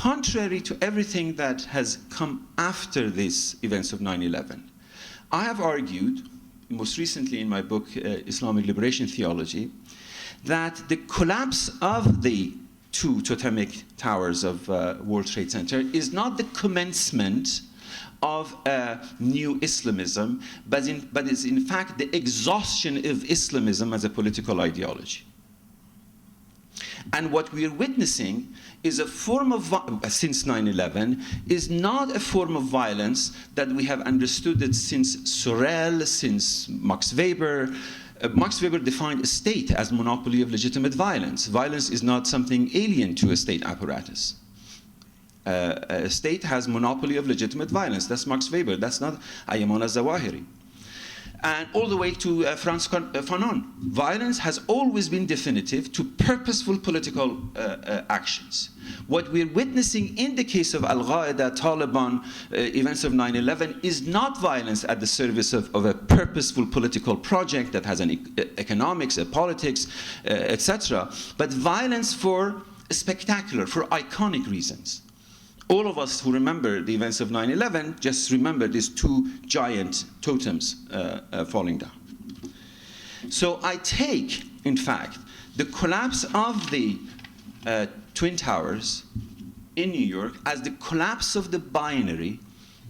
contrary to everything that has come after these events of 9/11. I have argued, most recently in my book, Islamic Liberation Theology, that the collapse of the two totemic towers of World Trade Center is not the commencement of new Islamism, but is in fact the exhaustion of Islamism as a political ideology. And what we are witnessing is a form of, since 9/11, is not a form of violence that we have understood it since Sorel, since Max Weber. Max Weber defined a state as monopoly of legitimate violence. Violence is not something alien to a state apparatus. A state has monopoly of legitimate violence. That's Max Weber. That's not Ayman al-Zawahiri. And all the way to Frantz Fanon. Violence has always been definitive to purposeful political actions. What we're witnessing in the case of Al-Qaeda, Taliban, events of 9/11 is not violence at the service of a purposeful political project that has an economics, a politics, etc., but violence for spectacular, for iconic reasons. All of us who remember the events of 9/11 just remember these two giant totems falling down. So I take, in fact, the collapse of the Twin Towers in New York as the collapse of the binary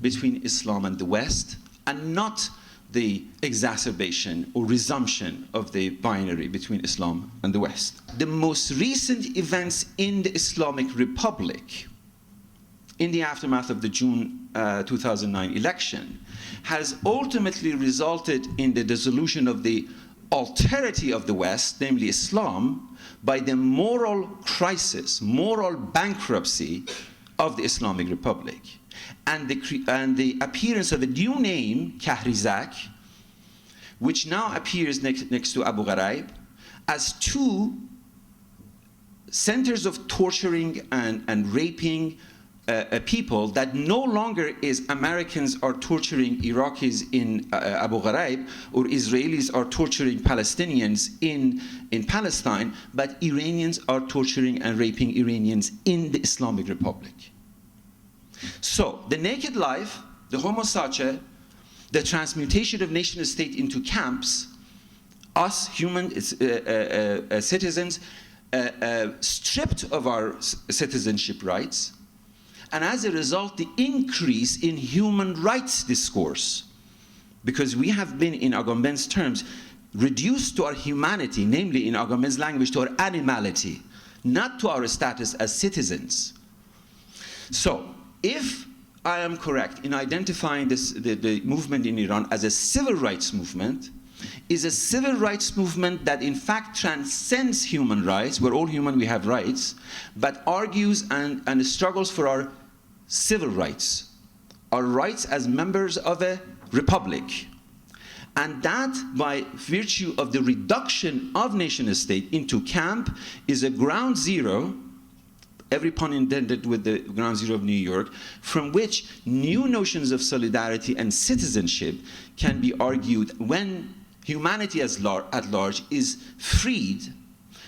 between Islam and the West, and not the exacerbation or resumption of the binary between Islam and the West. The most recent events in the Islamic Republic in the aftermath of the June 2009 election has ultimately resulted in the dissolution of the alterity of the West, namely Islam, by the moral crisis, moral bankruptcy of the Islamic Republic, and the appearance of a new name, Kahrizak, which now appears next to Abu Ghraib, as two centers of torturing and raping people that no longer is Americans are torturing Iraqis in Abu Ghraib, or Israelis are torturing Palestinians in Palestine, but Iranians are torturing and raping Iranians in the Islamic Republic. So the naked life, the homo sacer, the transmutation of nation state into camps, us human citizens stripped of our citizenship rights, and as a result, the increase in human rights discourse, because we have been, in Agamben's terms, reduced to our humanity, namely in Agamben's language, to our animality, not to our status as citizens. So, if I am correct in identifying this, the movement in Iran as a civil rights movement, is a civil rights movement that in fact transcends human rights. We're all human, we have rights, but argues and struggles for our civil rights, our rights as members of a republic. And that, by virtue of the reduction of nation state into camp, is a ground zero, every pun intended with the ground zero of New York, from which new notions of solidarity and citizenship can be argued when humanity at large is freed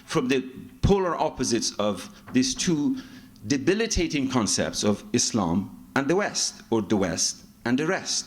from the polar opposites of these two debilitating concepts of Islam and the West, or the West and the rest.